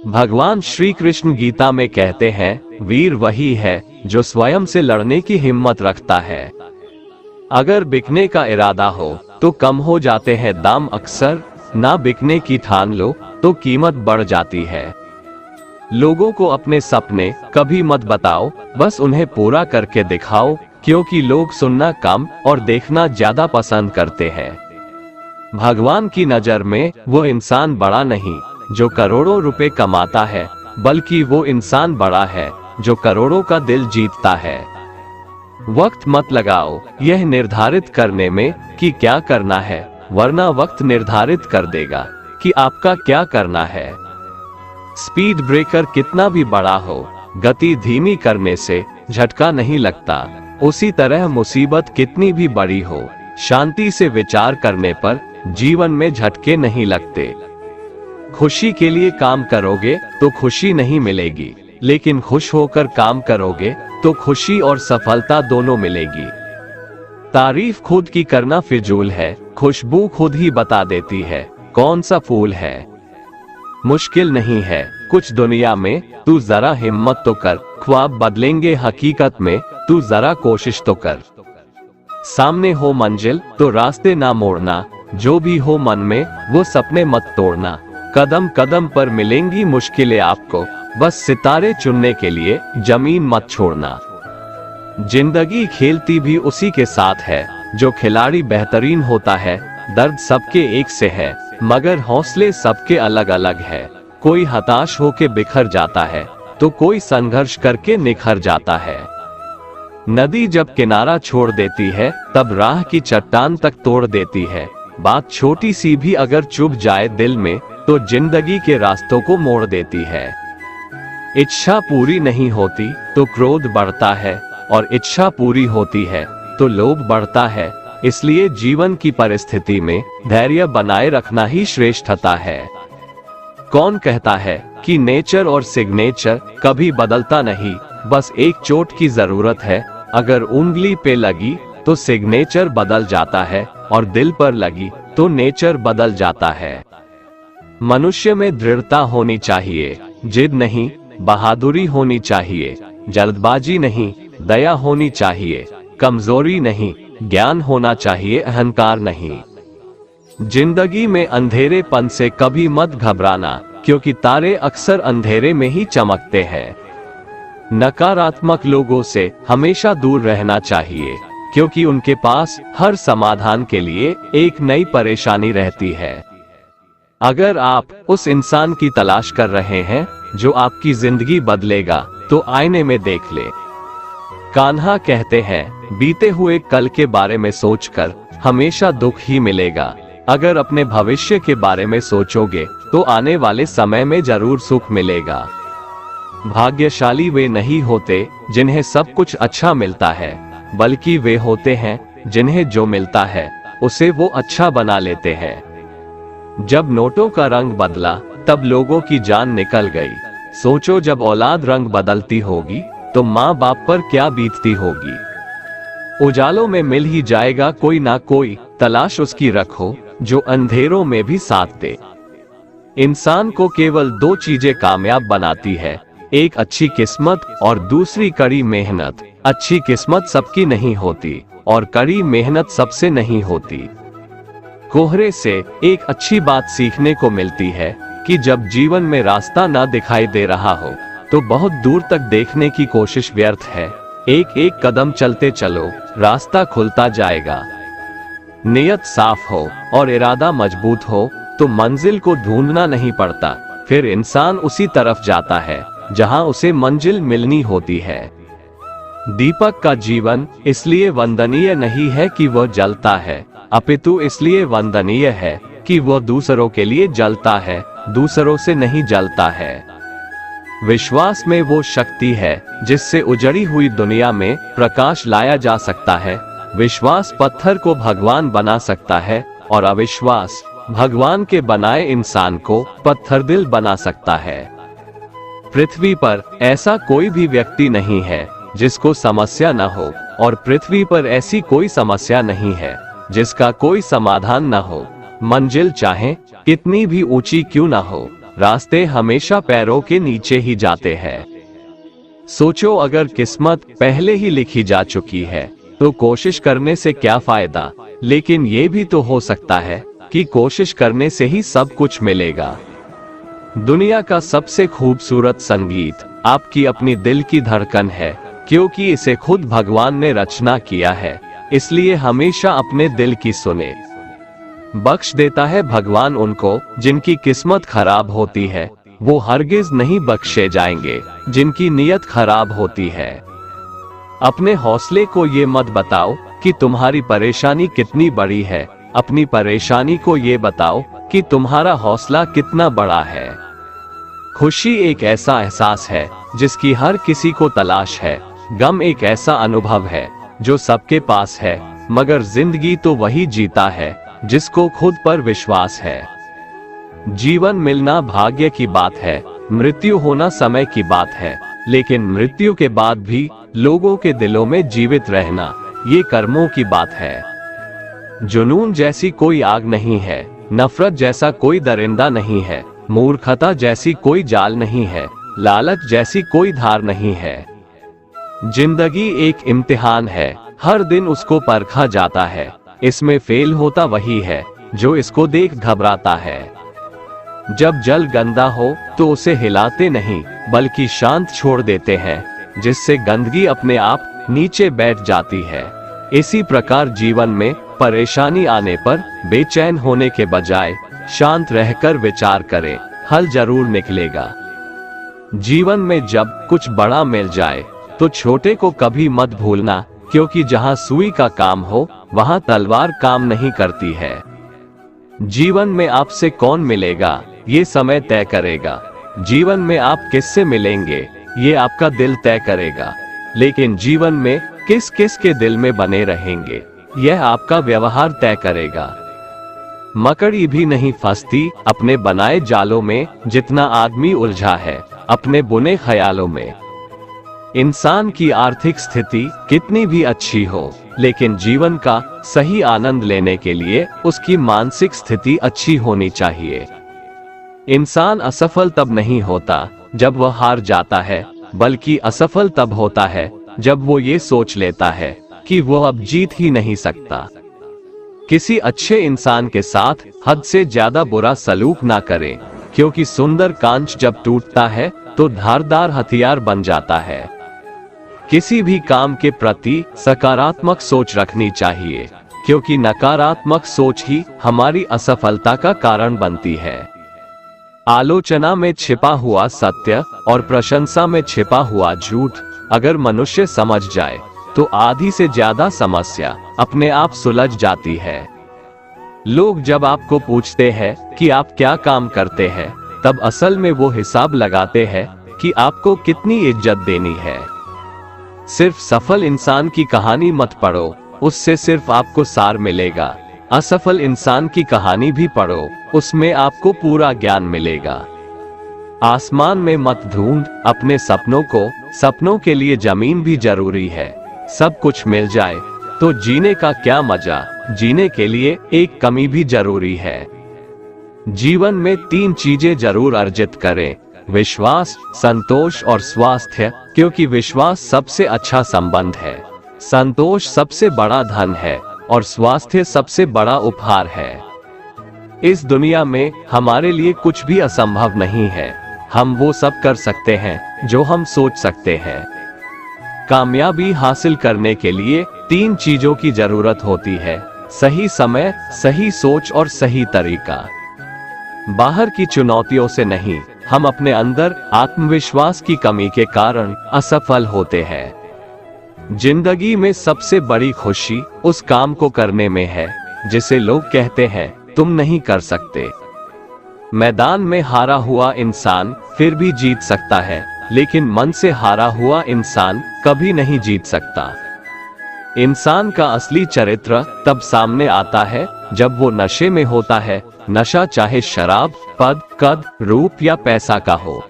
भगवान श्री कृष्ण गीता में कहते हैं, वीर वही है जो स्वयं से लड़ने की हिम्मत रखता है। अगर बिकने का इरादा हो तो कम हो जाते हैं दाम, अक्सर ना बिकने की ठान लो तो कीमत बढ़ जाती है। लोगों को अपने सपने कभी मत बताओ, बस उन्हें पूरा करके दिखाओ, क्योंकि लोग सुनना कम और देखना ज्यादा पसंद करते हैं। भगवान की नजर में वो इंसान बड़ा नहीं जो करोड़ों रुपए कमाता है, बल्कि वो इंसान बड़ा है जो करोड़ों का दिल जीतता है। वक्त मत लगाओ यह निर्धारित करने में कि क्या करना है, वरना वक्त निर्धारित कर देगा कि आपका क्या करना है। स्पीड ब्रेकर कितना भी बड़ा हो, गति धीमी करने से झटका नहीं लगता। उसी तरह मुसीबत कितनी भी बड़ी हो, शांति से विचार करने पर जीवन में झटके नहीं लगते। खुशी के लिए काम करोगे तो खुशी नहीं मिलेगी, लेकिन खुश होकर काम करोगे तो खुशी और सफलता दोनों मिलेगी। तारीफ खुद की करना फिजूल है, खुशबू खुद ही बता देती है कौन सा फूल है। मुश्किल नहीं है कुछ दुनिया में, तू जरा हिम्मत तो कर, ख्वाब बदलेंगे हकीकत में, तू जरा कोशिश तो कर। सामने हो मंजिल तो रास्ते ना मोड़ना, जो भी हो मन में वो सपने मत तोड़ना। कदम कदम पर मिलेंगी मुश्किलें आपको, बस सितारे चुनने के लिए जमीन मत छोड़ना। जिंदगी खेलती भी उसी के साथ है जो खिलाड़ी बेहतरीन होता है। दर्द सबके एक से है, मगर हौसले सबके अलग अलग है। कोई हताश होके बिखर जाता है तो कोई संघर्ष करके निखर जाता है। नदी जब किनारा छोड़ देती है तब राह की चट्टान तक तोड़ देती है। बात छोटी सी भी अगर चुभ जाए दिल में तो जिंदगी के रास्तों को मोड़ देती है। इच्छा पूरी नहीं होती तो क्रोध बढ़ता है, और इच्छा पूरी होती है तो लोभ बढ़ता है। इसलिए जीवन की परिस्थिति में धैर्य बनाए रखना ही श्रेष्ठता है। कौन कहता है कि नेचर और सिग्नेचर कभी बदलता नहीं, बस एक चोट की जरूरत है। अगर उंगली पे लगी तो सिग्नेचर बदल जाता है, और दिल पर लगी तो नेचर बदल जाता है। मनुष्य में दृढ़ता होनी चाहिए, जिद नहीं, बहादुरी होनी चाहिए। जल्दबाजी नहीं, दया होनी चाहिए। कमजोरी नहीं, ज्ञान होना चाहिए, अहंकार नहीं। जिंदगी में अंधेरेपन से कभी मत घबराना, क्योंकि तारे अक्सर अंधेरे में ही चमकते हैं। नकारात्मक लोगों से हमेशा दूर रहना चाहिए, क्योंकि उनके पास हर समाधान के लिए एक नई परेशानी रहती है। अगर आप उस इंसान की तलाश कर रहे हैं जो आपकी जिंदगी बदलेगा, तो आईने में देख ले। कान्हा कहते हैं, बीते हुए कल के बारे में सोचकर हमेशा दुख ही मिलेगा। अगर अपने भविष्य के बारे में सोचोगे तो आने वाले समय में जरूर सुख मिलेगा। भाग्यशाली वे नहीं होते जिन्हें सब कुछ अच्छा मिलता है, बल्कि वे होते हैं जिन्हें जो मिलता है उसे वो अच्छा बना लेते हैं। जब नोटों का रंग बदला तब लोगों की जान निकल गई। सोचो जब औलाद रंग बदलती होगी तो माँ बाप पर क्या बीतती होगी। उजालों में मिल ही जाएगा कोई ना कोई, तलाश उसकी रखो जो अंधेरों में भी साथ दे। इंसान को केवल दो चीजें कामयाब बनाती है, एक अच्छी किस्मत और दूसरी कड़ी मेहनत। अच्छी किस्मत सबकी नहीं होती और कड़ी मेहनत सबसे नहीं होती। कोहरे से एक अच्छी बात सीखने को मिलती है कि जब जीवन में रास्ता ना दिखाई दे रहा हो तो बहुत दूर तक देखने की कोशिश व्यर्थ है। एक एक कदम चलते चलो, रास्ता खुलता जाएगा। नियत साफ हो और इरादा मजबूत हो तो मंजिल को ढूंढना नहीं पड़ता, फिर इंसान उसी तरफ जाता है जहां उसे मंजिल मिलनी होती है। दीपक का जीवन इसलिए वंदनीय नहीं है कि वह जलता है, अपितु इसलिए वंदनीय है कि वह दूसरों के लिए जलता है, दूसरों से नहीं जलता है। विश्वास में वो शक्ति है जिससे उजड़ी हुई दुनिया में प्रकाश लाया जा सकता है। विश्वास पत्थर को भगवान बना सकता है, और अविश्वास भगवान के बनाए इंसान को पत्थर दिल बना सकता है। पृथ्वी पर ऐसा कोई भी व्यक्ति नहीं है जिसको समस्या न हो, और पृथ्वी पर ऐसी कोई समस्या नहीं है जिसका कोई समाधान न हो। मंजिल चाहे कितनी भी ऊंची क्यों ना हो, रास्ते हमेशा पैरों के नीचे ही जाते हैं। सोचो, अगर किस्मत पहले ही लिखी जा चुकी है तो कोशिश करने से क्या फायदा। लेकिन ये भी तो हो सकता है कि कोशिश करने से ही सब कुछ मिलेगा। दुनिया का सबसे खूबसूरत संगीत आपकी अपनी दिल की धड़कन है, क्योंकि इसे खुद भगवान ने रचना किया है। इसलिए हमेशा अपने दिल की सुने। बख्श देता है भगवान उनको जिनकी किस्मत खराब होती है, वो हरगिज नहीं बख्शे जाएंगे जिनकी नीयत खराब होती है। अपने हौसले को ये मत बताओ कि तुम्हारी परेशानी कितनी बड़ी है, अपनी परेशानी को ये बताओ कि तुम्हारा हौसला कितना बड़ा है। खुशी एक ऐसा एहसास है जिसकी हर किसी को तलाश है। गम एक ऐसा अनुभव है जो सबके पास है, मगर जिंदगी तो वही जीता है जिसको खुद पर विश्वास है। जीवन मिलना भाग्य की बात है, मृत्यु होना समय की बात है, लेकिन मृत्यु के बाद भी लोगों के दिलों में जीवित रहना ये कर्मों की बात है। जुनून जैसी कोई आग नहीं है, नफरत जैसा कोई दरिंदा नहीं है, मूर्खता जैसी कोई जाल नहीं है, लालच जैसी कोई धार नहीं है। जिंदगी एक इम्तिहान है, हर दिन उसको परखा जाता है। इसमें फेल होता वही है जो इसको देख घबराता है। जब जल गंदा हो तो उसे हिलाते नहीं बल्कि शांत छोड़ देते हैं, जिससे गंदगी अपने आप नीचे बैठ जाती है। इसी प्रकार जीवन में परेशानी आने पर बेचैन होने के बजाय शांत रहकर विचार करें, हल जरूर निकलेगा। जीवन में जब कुछ बड़ा मिल जाए तो छोटे को कभी मत भूलना, क्योंकि जहां सुई का काम हो वहां तलवार काम नहीं करती है। जीवन में आपसे कौन मिलेगा ये समय तय करेगा। जीवन में आप किससे मिलेंगे ये आपका दिल तय करेगा। लेकिन जीवन में किस किस के दिल में बने रहेंगे यह आपका व्यवहार तय करेगा। मकड़ी भी नहीं फंसती अपने बनाए जालों में जितना आदमी उलझा है अपने बुने ख्यालों में। इंसान की आर्थिक स्थिति कितनी भी अच्छी हो, लेकिन जीवन का सही आनंद लेने के लिए उसकी मानसिक स्थिति अच्छी होनी चाहिए। इंसान असफल तब नहीं होता जब वह हार जाता है, बल्कि असफल तब होता है जब वो ये सोच लेता है कि वो अब जीत ही नहीं सकता। किसी अच्छे इंसान के साथ हद से ज्यादा बुरा सलूक ना करें, क्योंकि सुंदर कांच जब टूटता है तो धारदार हथियार बन जाता है। किसी भी काम के प्रति सकारात्मक सोच रखनी चाहिए, क्योंकि नकारात्मक सोच ही हमारी असफलता का कारण बनती है। आलोचना में छिपा हुआ सत्य और प्रशंसा में छिपा हुआ झूठ अगर मनुष्य समझ जाए तो आधी से ज्यादा समस्या अपने आप सुलझ जाती है। लोग जब आपको पूछते हैं कि आप क्या काम करते हैं, तब असल में वो हिसाब लगाते हैं कि आपको कितनी इज्जत देनी है। सिर्फ सफल इंसान की कहानी मत पढ़ो, उससे सिर्फ आपको सार मिलेगा। असफल इंसान की कहानी भी पढ़ो, उसमें आपको पूरा ज्ञान मिलेगा। आसमान में मत ढूंढ अपने सपनों को, सपनों के लिए जमीन भी जरूरी है। सब कुछ मिल जाए तो जीने का क्या मजा, जीने के लिए एक कमी भी जरूरी है। जीवन में 3 चीजें जरूर अर्जित करें, विश्वास, संतोष और स्वास्थ्य, क्योंकि विश्वास सबसे अच्छा संबंध है, संतोष सबसे बड़ा धन है और स्वास्थ्य सबसे बड़ा उपहार है। इस दुनिया में हमारे लिए कुछ भी असंभव नहीं है। हम वो सब कर सकते हैं जो हम सोच सकते हैं। कामयाबी हासिल करने के लिए 3 चीजों की जरूरत होती है, सही समय, सही सोच और सही तरीका। बाहर की चुनौतियों से नहीं, हम अपने अंदर आत्मविश्वास की कमी के कारण असफल होते हैं। जिंदगी में सबसे बड़ी खुशी उस काम को करने में है जिसे लोग कहते हैं तुम नहीं कर सकते। मैदान में हारा हुआ इंसान फिर भी जीत सकता है, लेकिन मन से हारा हुआ इंसान कभी नहीं जीत सकता। इंसान का असली चरित्र तब सामने आता है जब वो नशे में होता है, नशा चाहे शराब, पद, कद, रूप या पैसा का हो।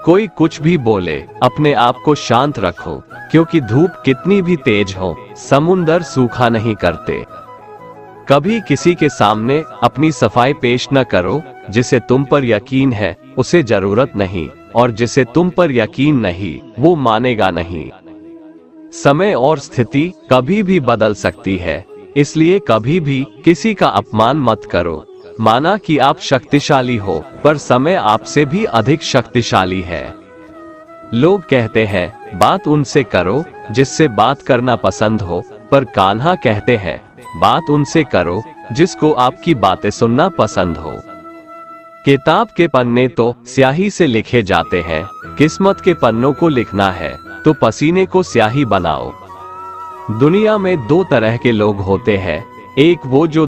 कोई कुछ भी बोले, अपने आप को शांत रखो, क्योंकि धूप कितनी भी तेज हो, समुंदर सूखा नहीं करते। कभी किसी के सामने अपनी सफाई पेश न करो। जिसे तुम पर यकीन है उसे जरूरत नहीं, और जिसे तुम पर यकीन नहीं वो मानेगा नहीं। समय और स्थिति कभी भी बदल सकती है, इसलिए कभी भी किसी का अपमान मत करो। माना कि आप शक्तिशाली हो, पर समय आपसे भी अधिक शक्तिशाली है। लोग कहते हैं बात उनसे करो जिससे बात करना पसंद हो, पर कान्हा कहते हैं बात उनसे करो जिसको आपकी बातें सुनना पसंद हो। किताब के पन्ने तो स्याही से लिखे जाते हैं, किस्मत के पन्नों को लिखना है तो पसीने को स्याही बनाओ। दुनिया में दो तरह के लोग होते हैं, एक वो जो